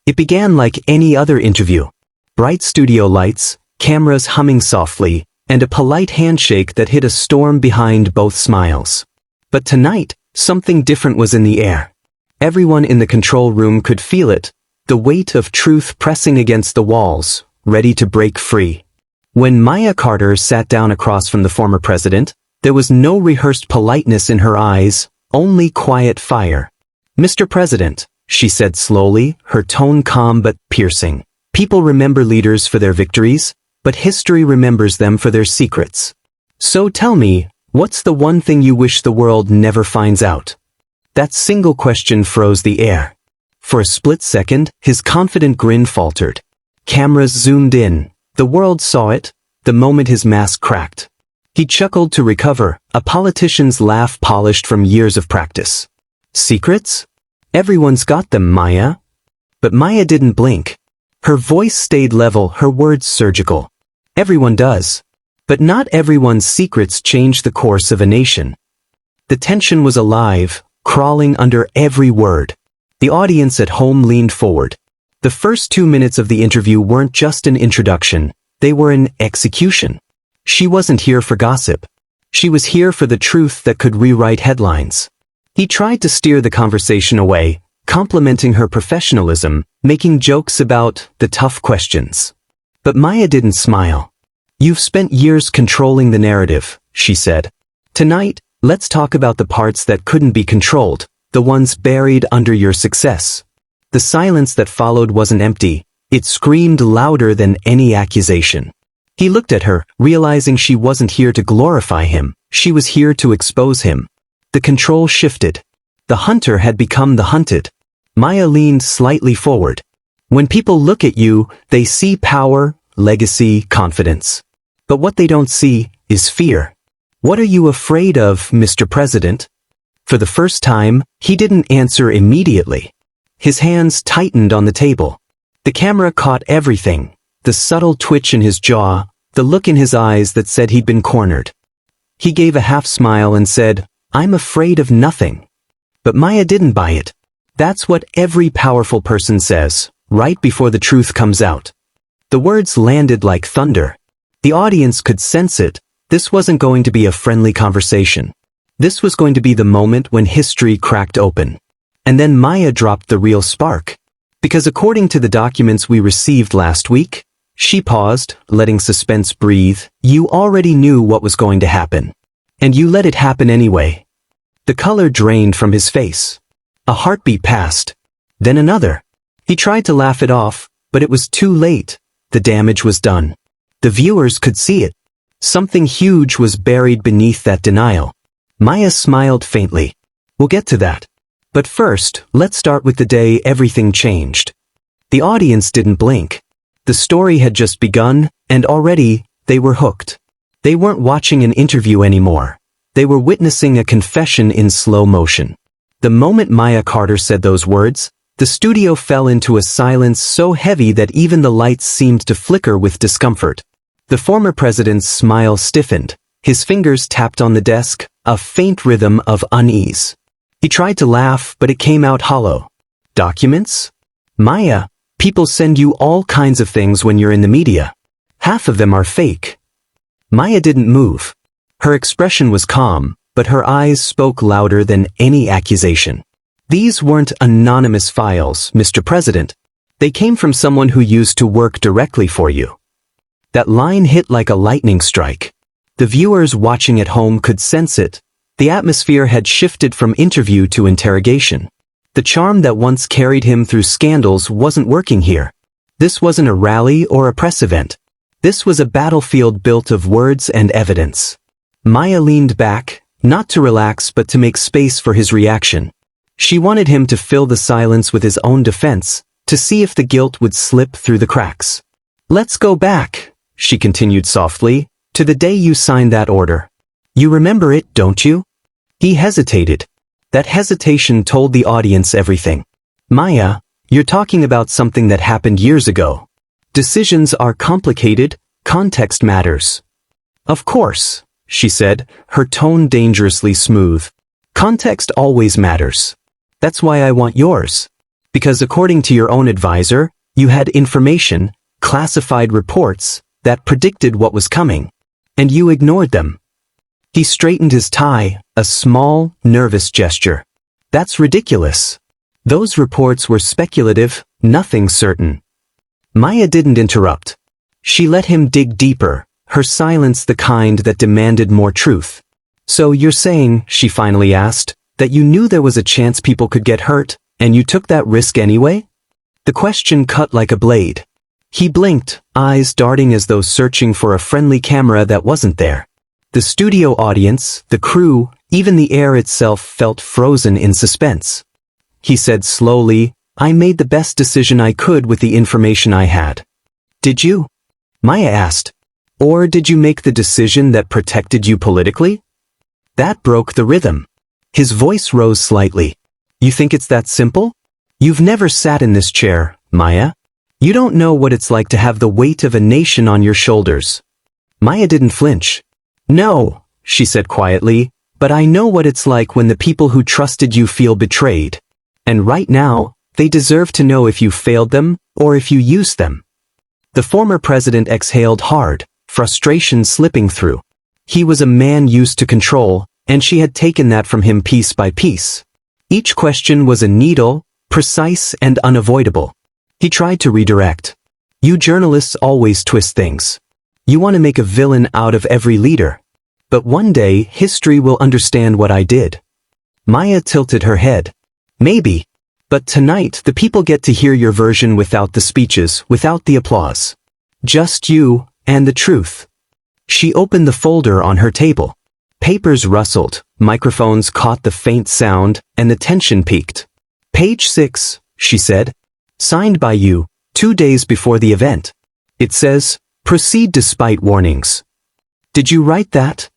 It began like any other interview. Bright studio lights, cameras humming softly, and a polite handshake that hid a storm behind both smiles. But tonight, something different was in the air. Everyone in the control room could feel it, the weight of truth pressing against the walls, ready to break free. When Maya Carter sat down across from the former president, there was no rehearsed politeness in her eyes, only quiet fire. "Mr. President," she said slowly, her tone calm but piercing. "People remember leaders for their victories, but history remembers them for their secrets. So tell me, what's the one thing you wish the world never finds out?" That single question froze the air. For a split second, his confident grin faltered. Cameras zoomed in. The world saw it, the moment his mask cracked. He chuckled to recover, a politician's laugh polished from years of practice. "Secrets? Everyone's got them, Maya." But Maya didn't blink. Her voice stayed level, her words surgical. "Everyone does. But not everyone's secrets change the course of a nation." The tension was alive, crawling under every word. The audience at home leaned forward. The first 2 minutes of the interview weren't just an introduction, they were an execution. She wasn't here for gossip. She was here for the truth that could rewrite headlines. He tried to steer the conversation away, complimenting her professionalism, making jokes about the tough questions. But Maya didn't smile. "You've spent years controlling the narrative," she said. "Tonight, let's talk about the parts that couldn't be controlled, the ones buried under your success." The silence that followed wasn't empty. It screamed louder than any accusation. He looked at her, realizing she wasn't here to glorify him, she was here to expose him. The control shifted. The hunter had become the hunted. Maya leaned slightly forward. "When people look at you, they see power, legacy, confidence. But what they don't see is fear. What are you afraid of, Mr. President?" For the first time, he didn't answer immediately. His hands tightened on the table. The camera caught everything, the subtle twitch in his jaw, the look in his eyes that said he'd been cornered. He gave a half smile and said, "I'm afraid of nothing." But Maya didn't buy it. That's what every powerful person says, right before the truth comes out. The words landed like thunder. The audience could sense it. This wasn't going to be a friendly conversation. This was going to be the moment when history cracked open. And then Maya dropped the real spark. Because according to the documents we received last week, she paused, letting suspense breathe, "You already knew what was going to happen. And you let it happen anyway." The color drained from his face. A heartbeat passed. Then another. He tried to laugh it off, but it was too late. The damage was done. The viewers could see it. Something huge was buried beneath that denial. Maya smiled faintly. "We'll get to that. But first, let's start with the day everything changed." The audience didn't blink. The story had just begun, and already, they were hooked. They weren't watching an interview anymore. They were witnessing a confession in slow motion. The moment Maya Carter said those words, the studio fell into a silence so heavy that even the lights seemed to flicker with discomfort. The former president's smile stiffened. His fingers tapped on the desk, a faint rhythm of unease. He tried to laugh, but it came out hollow. "Documents? Maya, people send you all kinds of things when you're in the media. Half of them are fake." Maya didn't move. Her expression was calm, but her eyes spoke louder than any accusation. "These weren't anonymous files, Mr. President. They came from someone who used to work directly for you." That line hit like a lightning strike. The viewers watching at home could sense it. The atmosphere had shifted from interview to interrogation. The charm that once carried him through scandals wasn't working here. This wasn't a rally or a press event. This was a battlefield built of words and evidence. Maya leaned back, not to relax but to make space for his reaction. She wanted him to fill the silence with his own defense, to see if the guilt would slip through the cracks. "Let's go back," she continued softly, "to the day you signed that order. You remember it, don't you?" He hesitated. That hesitation told the audience everything. "Maya, you're talking about something that happened years ago. Decisions are complicated, context matters." "Of course," she said, her tone dangerously smooth. "Context always matters. That's why I want yours. Because according to your own advisor, you had information, classified reports, that predicted what was coming. And you ignored them. He straightened his tie, a small, nervous gesture. That's ridiculous. Those reports were speculative, nothing certain. Maya didn't interrupt. She let him dig deeper, her silence the kind that demanded more truth. So you're saying, she finally asked, that you knew there was a chance people could get hurt, and you took that risk anyway? The question cut like a blade. He blinked, eyes darting as though searching for a friendly camera that wasn't there. The studio audience, the crew, even the air itself felt frozen in suspense. He said slowly, I made the best decision I could with the information I had. Did you? Maya asked. Or did you make the decision that protected you politically? That broke the rhythm. His voice rose slightly. You think it's that simple? You've never sat in this chair, Maya. You don't know what it's like to have the weight of a nation on your shoulders. Maya didn't flinch. No, she said quietly, but I know what it's like when the people who trusted you feel betrayed. And right now, they deserve to know if you failed them, or if you used them. The former president exhaled hard, frustration slipping through. He was a man used to control, and she had taken that from him piece by piece. Each question was a needle, precise and unavoidable. He tried to redirect. You journalists always twist things. You want to make a villain out of every leader. But one day, history will understand what I did. Maya tilted her head. Maybe. But tonight, the people get to hear your version without the speeches, without the applause. Just you, and the truth. She opened the folder on her table. Papers rustled, microphones caught the faint sound, and the tension peaked. Page 6, she said. Signed by you, 2 days before the event. It says, proceed despite warnings. Did you write that?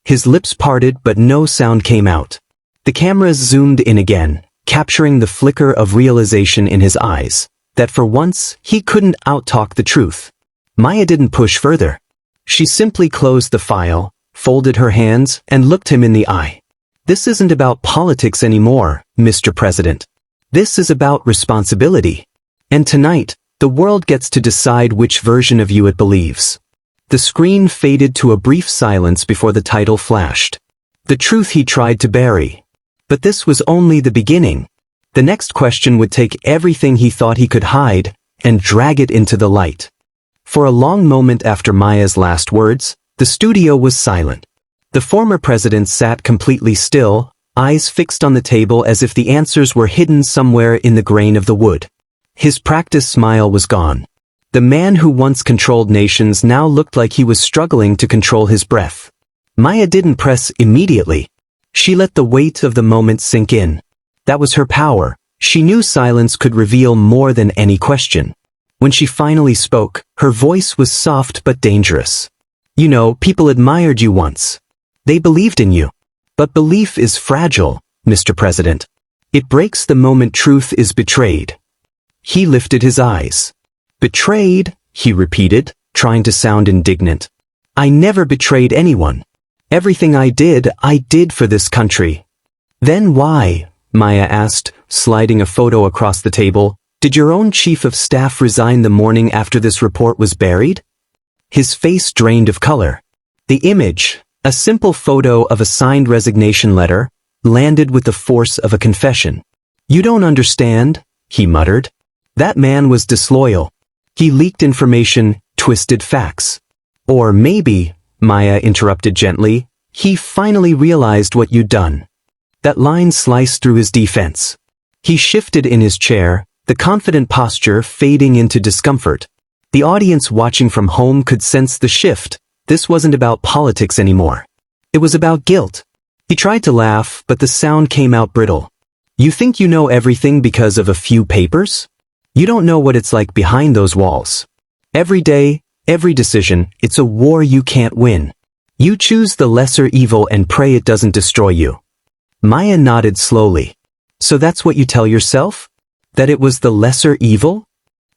His lips parted but no sound came out. The cameras zoomed in again, capturing the flicker of realization in his eyes, that for once he couldn't outtalk the truth. Maya didn't push further. She simply closed the file, folded her hands, and looked him in the eye. This isn't about politics anymore, Mr. President. This is about responsibility. And tonight, the world gets to decide which version of you it believes. The screen faded to a brief silence before the title flashed. The truth he tried to bury. But this was only the beginning. The next question would take everything he thought he could hide and drag it into the light. For a long moment after Maya's last words, the studio was silent. The former president sat completely still, eyes fixed on the table as if the answers were hidden somewhere in the grain of the wood. His practiced smile was gone. The man who once controlled nations now looked like he was struggling to control his breath. Maya didn't press immediately. She let the weight of the moment sink in. That was her power. She knew silence could reveal more than any question. When she finally spoke, her voice was soft but dangerous. You know, people admired you once. They believed in you. But belief is fragile, Mr. President. It breaks the moment truth is betrayed. He lifted his eyes. Betrayed, he repeated, trying to sound indignant. I never betrayed anyone. Everything I did for this country. Then why, Maya asked, sliding a photo across the table, did your own chief of staff resign the morning after this report was buried? His face drained of color. The image, a simple photo of a signed resignation letter, landed with the force of a confession. You don't understand, he muttered. That man was disloyal. He leaked information, twisted facts. Or maybe, Maya interrupted gently, he finally realized what you'd done. That line sliced through his defense. He shifted in his chair, the confident posture fading into discomfort. The audience watching from home could sense the shift. This wasn't about politics anymore. It was about guilt. He tried to laugh, but the sound came out brittle. You think you know everything because of a few papers? You don't know what it's like behind those walls. Every day, every decision, it's a war you can't win. You choose the lesser evil and pray it doesn't destroy you. Maya nodded slowly. So that's what you tell yourself? That it was the lesser evil?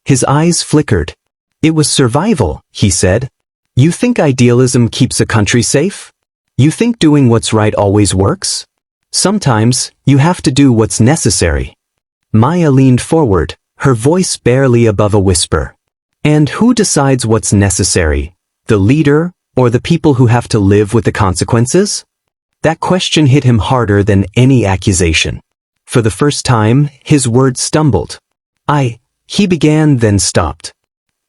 His eyes flickered. It was survival, he said. You think idealism keeps a country safe? You think doing what's right always works? Sometimes, you have to do what's necessary. Maya leaned forward, her voice barely above a whisper. And who decides what's necessary? The leader, or the people who have to live with the consequences? That question hit him harder than any accusation. For the first time, his words stumbled. He began, then stopped.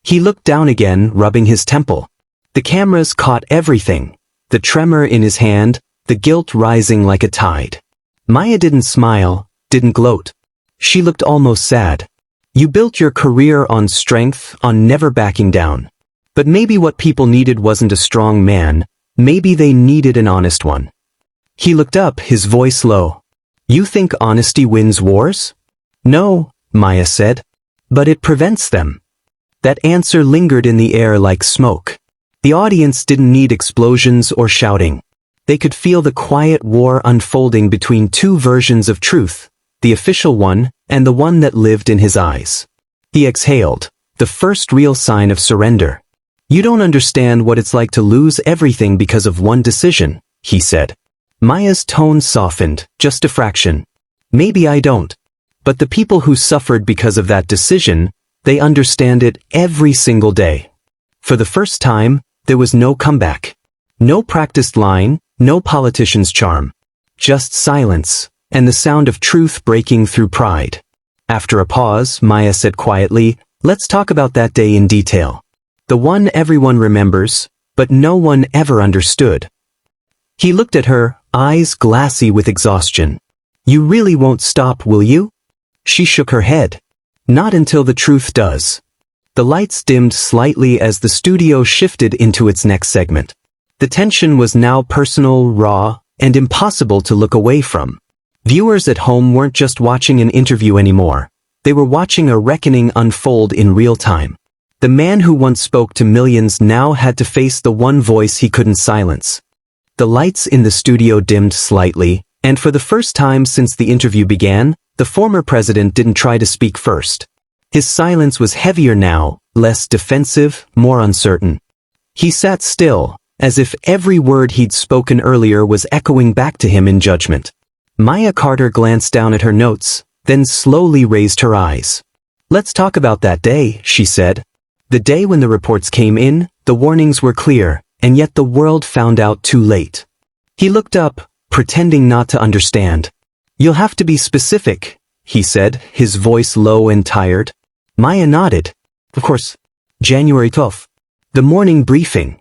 He looked down again, rubbing his temple. The cameras caught everything. The tremor in his hand, the guilt rising like a tide. Maya didn't smile, didn't gloat. She looked almost sad. You built your career on strength, on never backing down. But maybe what people needed wasn't a strong man, maybe they needed an honest one. He looked up, his voice low. You think honesty wins wars? No, Maya said. But it prevents them. That answer lingered in the air like smoke. The audience didn't need explosions or shouting. They could feel the quiet war unfolding between two versions of truth, the official one and the one that lived in his eyes. He exhaled, the first real sign of surrender. You don't understand what it's like to lose everything because of one decision, he said. Maya's tone softened, just a fraction. Maybe I don't. But the people who suffered because of that decision, they understand it every single day. For the first time, there was no comeback. No practiced line, no politician's charm. Just silence, and the sound of truth breaking through pride. After a pause, Maya said quietly, let's talk about that day in detail. The one everyone remembers, but no one ever understood. He looked at her, eyes glassy with exhaustion. You really won't stop, will you? She shook her head. Not until the truth does. The lights dimmed slightly as the studio shifted into its next segment. The tension was now personal, raw, and impossible to look away from. Viewers at home weren't just watching an interview anymore. They were watching a reckoning unfold in real time. The man who once spoke to millions now had to face the one voice he couldn't silence. The lights in the studio dimmed slightly, and for the first time since the interview began, the former president didn't try to speak first. His silence was heavier now, less defensive, more uncertain. He sat still, as if every word he'd spoken earlier was echoing back to him in judgment. Maya Carter glanced down at her notes, then slowly raised her eyes. Let's talk about that day, she said. The day when the reports came in, the warnings were clear, and yet the world found out too late. He looked up, pretending not to understand. You'll have to be specific, he said, his voice low and tired. Maya nodded. Of course. January 12th. The morning briefing.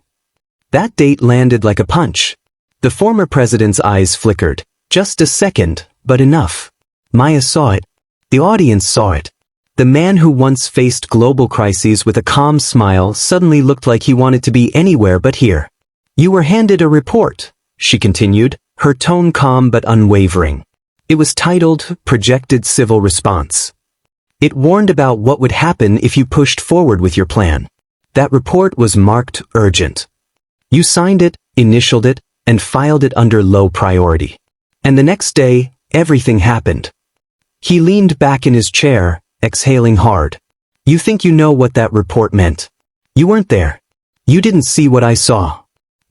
That date landed like a punch. The former president's eyes flickered. Just a second, but enough. Maya saw it. The audience saw it. The man who once faced global crises with a calm smile suddenly looked like he wanted to be anywhere but here. You were handed a report, she continued, her tone calm but unwavering. It was titled, Projected Civil Response. It warned about what would happen if you pushed forward with your plan. That report was marked urgent. You signed it, initialed it, and filed it under low priority. And the next day, everything happened. He leaned back in his chair, exhaling hard. You think you know what that report meant? You weren't there. You didn't see what I saw.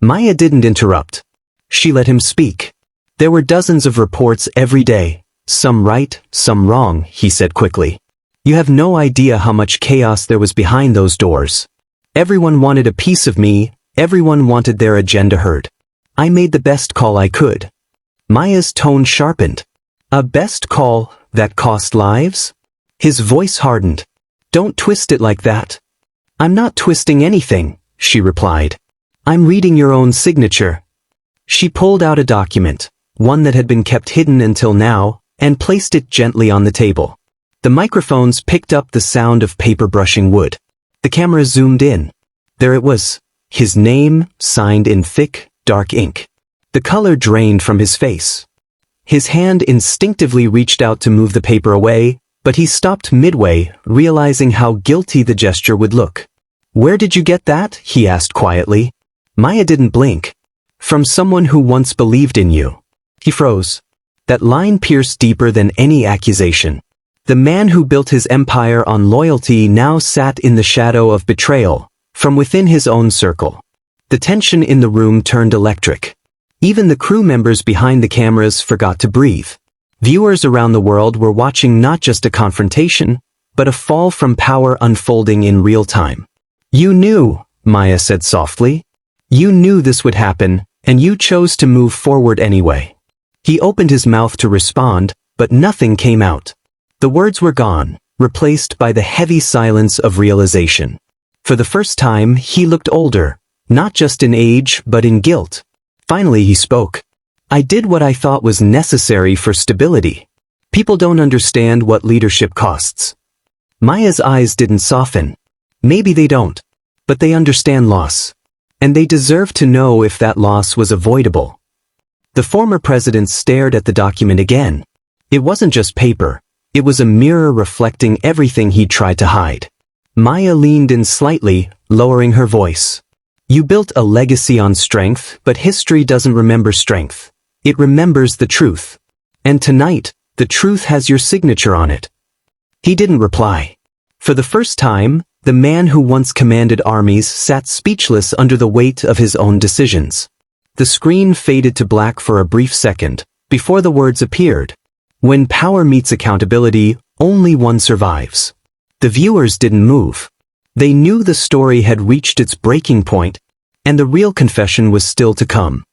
Maya didn't interrupt. She let him speak. There were dozens of reports every day, some right, some wrong, he said quickly. You have no idea how much chaos there was behind those doors. Everyone wanted a piece of me, everyone wanted their agenda heard. I made the best call I could. Maya's tone sharpened. A best call that cost lives? His voice hardened. Don't twist it like that. I'm not twisting anything, she replied. I'm reading your own signature. She pulled out a document, one that had been kept hidden until now, and placed it gently on the table. The microphones picked up the sound of paper brushing wood. The camera zoomed in. There it was, his name, signed in thick, dark ink. The color drained from his face. His hand instinctively reached out to move the paper away, but he stopped midway, realizing how guilty the gesture would look. Where did you get that? He asked quietly. Maya didn't blink. From someone who once believed in you. He froze. That line pierced deeper than any accusation. The man who built his empire on loyalty now sat in the shadow of betrayal, from within his own circle. The tension in the room turned electric. Even the crew members behind the cameras forgot to breathe. Viewers around the world were watching not just a confrontation, but a fall from power unfolding in real time. "You knew," Maya said softly. "You knew this would happen, and you chose to move forward anyway." He opened his mouth to respond, but nothing came out. The words were gone, replaced by the heavy silence of realization. For the first time, he looked older, not just in age, but in guilt. Finally he spoke. "I did what I thought was necessary for stability. People don't understand what leadership costs." Maya's eyes didn't soften. Maybe they don't. But they understand loss. And they deserve to know if that loss was avoidable. The former president stared at the document again. It wasn't just paper. It was a mirror reflecting everything he'd tried to hide. Maya leaned in slightly, lowering her voice. "You built a legacy on strength, but history doesn't remember strength. It remembers the truth. And tonight, the truth has your signature on it." He didn't reply. For the first time, the man who once commanded armies sat speechless under the weight of his own decisions. The screen faded to black for a brief second, before the words appeared. "When power meets accountability, only one survives." The viewers didn't move. They knew the story had reached its breaking point, and the real confession was still to come.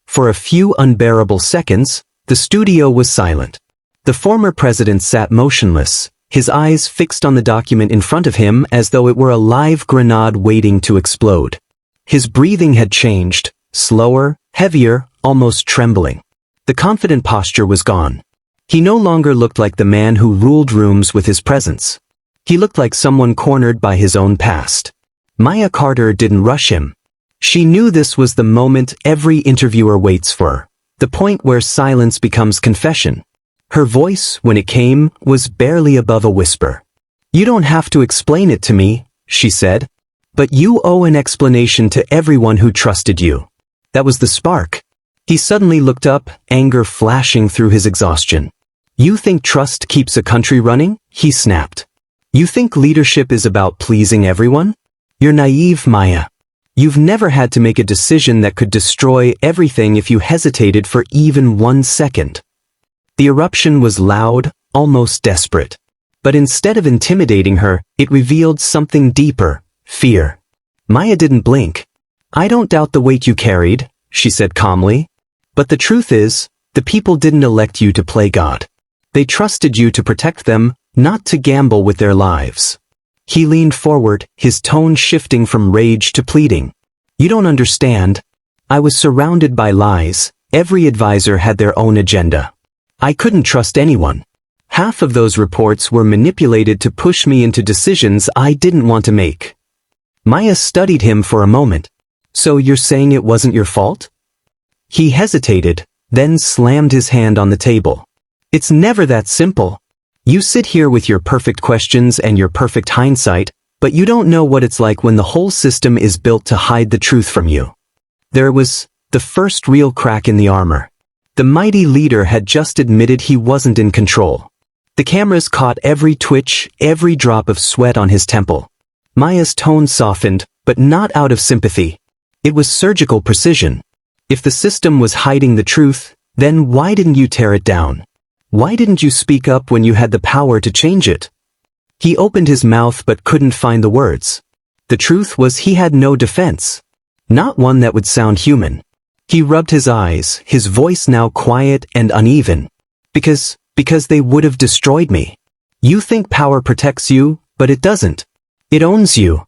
For a few unbearable seconds, the studio was silent. The former president sat motionless, his eyes fixed on the document in front of him as though it were a live grenade waiting to explode. His breathing had changed, slower, heavier, almost trembling. The confident posture was gone. He no longer looked like the man who ruled rooms with his presence. He looked like someone cornered by his own past. Maya Carter didn't rush him. She knew this was the moment every interviewer waits for, the point where silence becomes confession. Her voice, when it came, was barely above a whisper. "You don't have to explain it to me," she said. "But you owe an explanation to everyone who trusted you." That was the spark. He suddenly looked up, anger flashing through his exhaustion. "You think trust keeps a country running?" he snapped. "You think leadership is about pleasing everyone? You're naive, Maya. You've never had to make a decision that could destroy everything if you hesitated for even 1 second." The eruption was loud, almost desperate. But instead of intimidating her, it revealed something deeper, fear. Maya didn't blink. "I don't doubt the weight you carried," she said calmly. "But the truth is, the people didn't elect you to play God. They trusted you to protect them, not to gamble with their lives." He leaned forward, his tone shifting from rage to pleading. "You don't understand. I was surrounded by lies. Every advisor had their own agenda. I couldn't trust anyone. Half of those reports were manipulated to push me into decisions I didn't want to make." Maya studied him for a moment. "So you're saying it wasn't your fault?" He hesitated, then slammed his hand on the table. "It's never that simple. You sit here with your perfect questions and your perfect hindsight, but you don't know what it's like when the whole system is built to hide the truth from you." There was the first real crack in the armor. The mighty leader had just admitted he wasn't in control. The cameras caught every twitch, every drop of sweat on his temple. Maya's tone softened, but not out of sympathy. It was surgical precision. If the system was hiding the truth, then why didn't you tear it down? Why didn't you speak up when you had the power to change it? He opened his mouth but couldn't find the words. The truth was he had no defense. Not one that would sound human. He rubbed his eyes, his voice now quiet and uneven. Because they would have destroyed me. You think power protects you, but it doesn't. It owns you."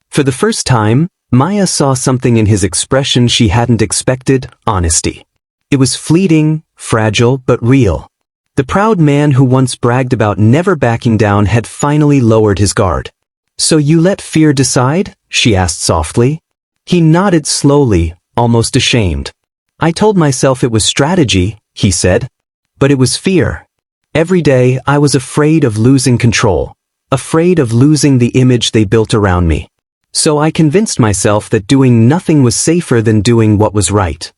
For the first time, Maya saw something in his expression she hadn't expected: honesty. It was fleeting, fragile, but real. The proud man who once bragged about never backing down had finally lowered his guard. "So you let fear decide?" she asked softly. He nodded slowly, almost ashamed. "I told myself it was strategy," he said. "But it was fear. Every day I was afraid of losing control, afraid of losing the image they built around me. So I convinced myself that doing nothing was safer than doing what was right."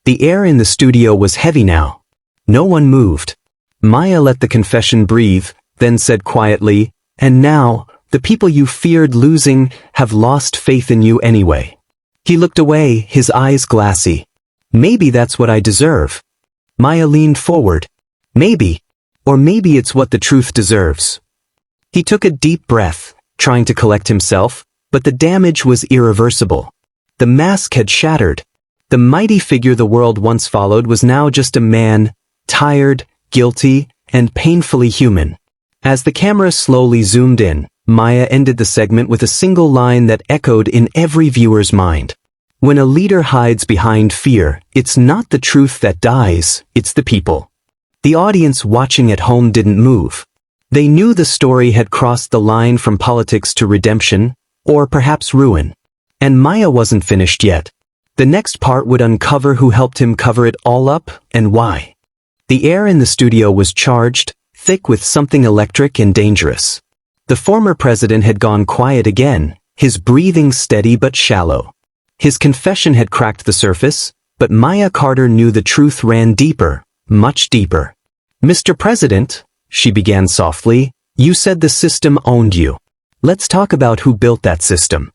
The air in the studio was heavy now. No one moved. Maya let the confession breathe, then said quietly, "And now, the people you feared losing have lost faith in you anyway." He looked away, his eyes glassy. "Maybe that's what I deserve." Maya leaned forward. Maybe. Or maybe it's what the truth deserves. He took a deep breath, trying to collect himself, but the damage was irreversible. The mask had shattered. The mighty figure the world once followed was now just a man, tired, guilty, and painfully human. As the camera slowly zoomed in, Maya ended the segment with a single line that echoed in every viewer's mind. When a leader hides behind fear, it's not the truth that dies, it's the people. The audience watching at home didn't move. They knew the story had crossed the line from politics to redemption, or perhaps ruin. And Maya wasn't finished yet. The next part would uncover who helped him cover it all up, and why. The air in the studio was charged, thick with something electric and dangerous. The former president had gone quiet again, his breathing steady but shallow. His confession had cracked the surface, but Maya Carter knew the truth ran deeper, much deeper. "Mr. President," she began softly, "you said the system owned you. Let's talk about who built that system."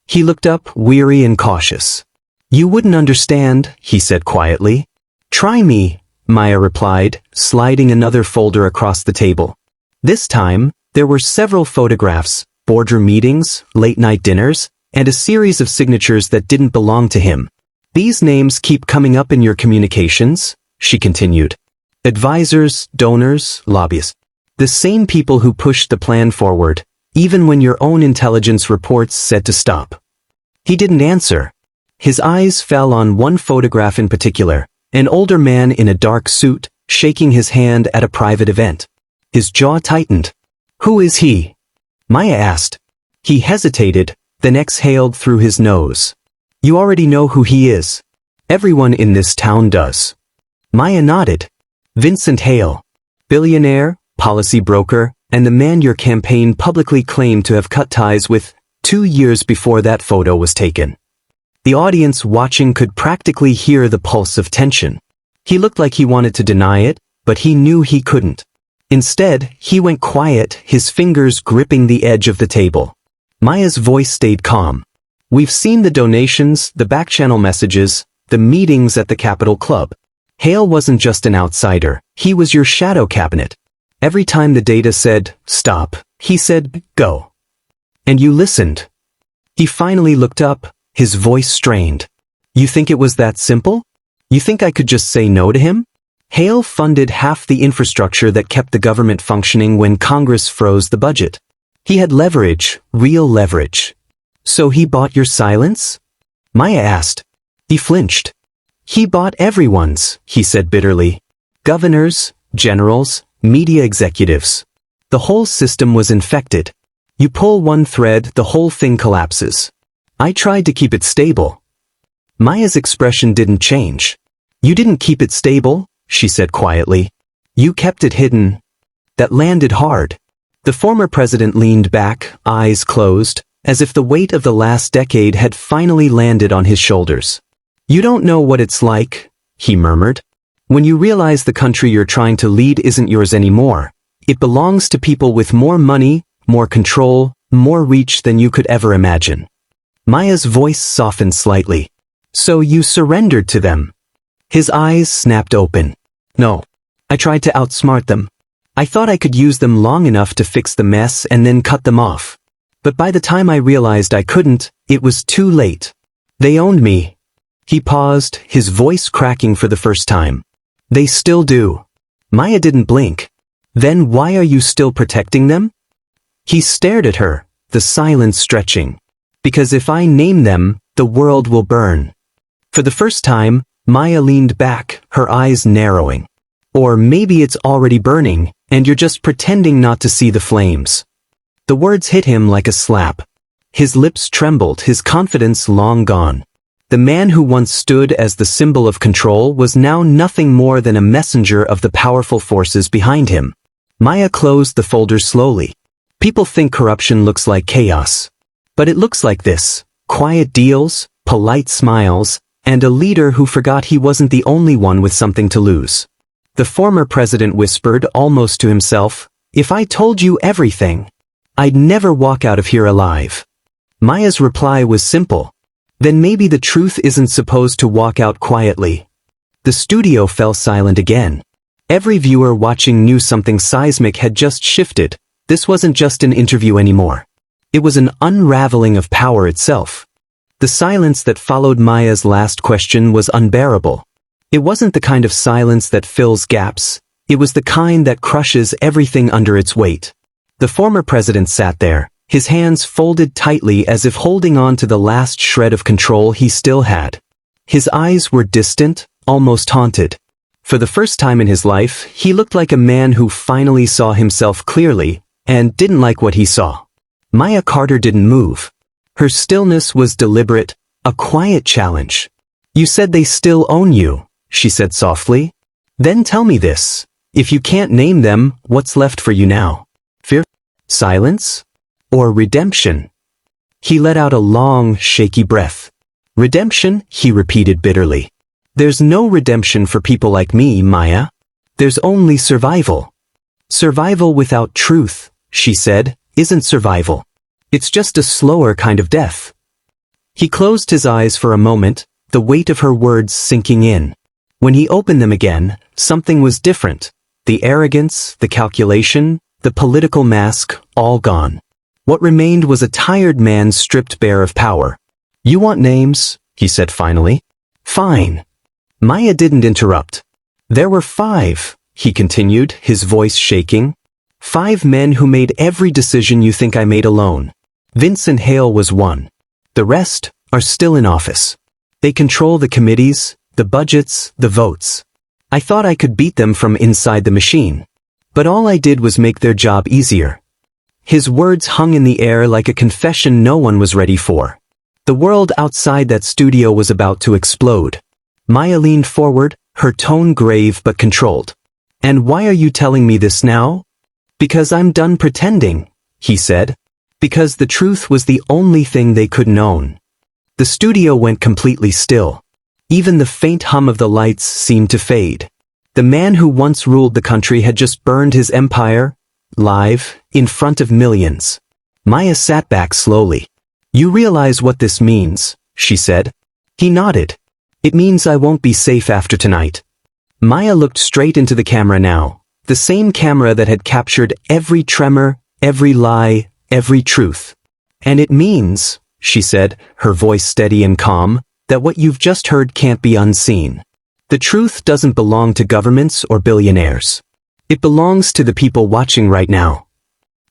He looked up, weary and cautious. "You wouldn't understand," he said quietly. "Try me," Maya replied, sliding another folder across the table. This time, there were several photographs, boardroom meetings, late-night dinners, and a series of signatures that didn't belong to him. "These names keep coming up in your communications," she continued. "Advisors, donors, lobbyists. The same people who pushed the plan forward, even when your own intelligence reports said to stop." He didn't answer. His eyes fell on one photograph in particular, an older man in a dark suit, shaking his hand at a private event. His jaw tightened. "Who is he?" Maya asked. He hesitated, then exhaled through his nose. "You already know who he is. Everyone in this town does." Maya nodded. "Vincent Hale. Billionaire, policy broker, and the man your campaign publicly claimed to have cut ties with 2 years before that photo was taken." The audience watching could practically hear the pulse of tension. He looked like he wanted to deny it, but he knew he couldn't. Instead, he went quiet, his fingers gripping the edge of the table. Maya's voice stayed calm. "We've seen the donations, the back-channel messages, the meetings at the Capitol Club. Hale wasn't just an outsider, he was your shadow cabinet. Every time the data said, 'Stop,' he said, 'Go.' And you listened." He finally looked up, his voice strained. "You think it was that simple? You think I could just say no to him?" Hale funded half the infrastructure that kept the government functioning when Congress froze the budget. He had leverage, real leverage. "So he bought your silence?" Maya asked. He flinched. "He bought everyone's," he said bitterly. "Governors, generals, media executives. The whole system was infected. You pull one thread, the whole thing collapses. I tried to keep it stable." Maya's expression didn't change. "You didn't keep it stable," she said quietly. "You kept it hidden." That landed hard. The former president leaned back, eyes closed, as if the weight of the last decade had finally landed on his shoulders. "You don't know what it's like," he murmured. "When you realize the country you're trying to lead isn't yours anymore. It belongs to people with more money, more control, more reach than you could ever imagine." Maya's voice softened slightly. "So you surrendered to them?" His eyes snapped open. "No. I tried to outsmart them. I thought I could use them long enough to fix the mess and then cut them off. But by the time I realized I couldn't, it was too late. They owned me." He paused, his voice cracking for the first time. "They still do." Maya didn't blink. "Then why are you still protecting them?" He stared at her, the silence stretching. "Because if I name them, the world will burn." For the first time, Maya leaned back, her eyes narrowing. "Or maybe it's already burning, and you're just pretending not to see the flames." The words hit him like a slap. His lips trembled, his confidence long gone. The man who once stood as the symbol of control was now nothing more than a messenger of the powerful forces behind him. Maya closed the folder slowly. People think corruption looks like chaos. But it looks like this: quiet deals, polite smiles, and a leader who forgot he wasn't the only one with something to lose. The former president whispered, almost to himself, "If I told you everything, I'd never walk out of here alive." Maya's reply was simple. "Then maybe the truth isn't supposed to walk out quietly." The studio fell silent again. Every viewer watching knew something seismic had just shifted. This wasn't just an interview anymore. It was an unraveling of power itself. The silence that followed Maya's last question was unbearable. It wasn't the kind of silence that fills gaps. It was the kind that crushes everything under its weight. The former president sat there, his hands folded tightly as if holding on to the last shred of control he still had. His eyes were distant, almost haunted. For the first time in his life, he looked like a man who finally saw himself clearly, and didn't like what he saw. Maya Carter didn't move. Her stillness was deliberate, a quiet challenge. "You said they still own you," she said softly. "Then tell me this. If you can't name them, what's left for you now? Fear? Silence? Or redemption?" He let out a long, shaky breath. "Redemption?" he repeated bitterly. "There's no redemption for people like me, Maya. There's only survival." "Survival without truth," she said, "isn't survival. It's just a slower kind of death." He closed his eyes for a moment, the weight of her words sinking in. When he opened them again, something was different. The arrogance, the calculation, the political mask, all gone. What remained was a tired man stripped bare of power. "You want names?" he said finally. "Fine." Maya didn't interrupt. "There were 5, he continued, his voice shaking. 5 men who made every decision you think I made alone. Vincent Hale was one. The rest are still in office. They control the committees, the budgets, the votes. I thought I could beat them from inside the machine. But all I did was make their job easier." His words hung in the air like a confession no one was ready for. The world outside that studio was about to explode. Maya leaned forward, her tone grave but controlled. "And why are you telling me this now?" "Because I'm done pretending," he said. "Because the truth was the only thing they couldn't own." The studio went completely still. Even the faint hum of the lights seemed to fade. The man who once ruled the country had just burned his empire, live, in front of millions. Maya sat back slowly. "You realize what this means," she said. He nodded. "It means I won't be safe after tonight." Maya looked straight into the camera now, the same camera that had captured every tremor, every lie, every truth. "And it means," she said, her voice steady and calm, "that what you've just heard can't be unseen. The truth doesn't belong to governments or billionaires. It belongs to the people watching right now."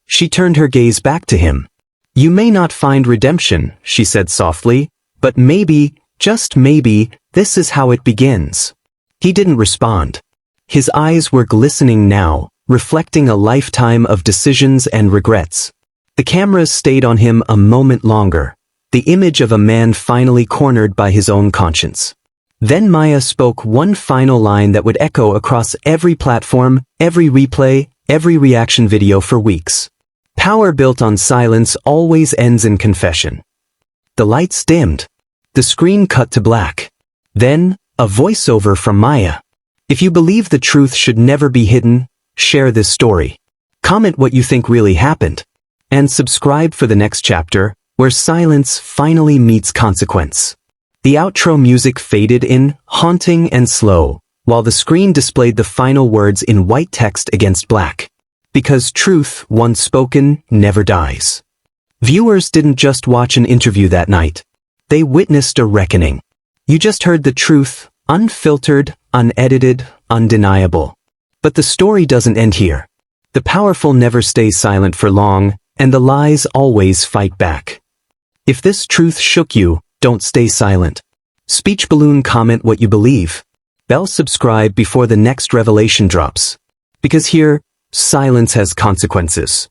She turned her gaze back to him. "You may not find redemption," she said softly, "but maybe, just maybe, this is how it begins." He didn't respond. His eyes were glistening now, reflecting a lifetime of decisions and regrets. The cameras stayed on him a moment longer, the image of a man finally cornered by his own conscience. Then Maya spoke one final line that would echo across every platform, every replay, every reaction video for weeks. "Power built on silence always ends in confession." The lights dimmed. The screen cut to black. Then, a voiceover from Maya. "If you believe the truth should never be hidden, share this story. Comment what you think really happened. And subscribe for the next chapter, where silence finally meets consequence." The outro music faded in, haunting and slow, while the screen displayed the final words in white text against black. "Because truth, once spoken, never dies." Viewers didn't just watch an interview that night. They witnessed a reckoning. You just heard the truth, unfiltered, unedited, undeniable. But the story doesn't end here. The powerful never stay silent for long, and the lies always fight back. If this truth shook you, don't stay silent. Speech balloon, comment what you believe. Bell, subscribe before the next revelation drops. Because here, silence has consequences.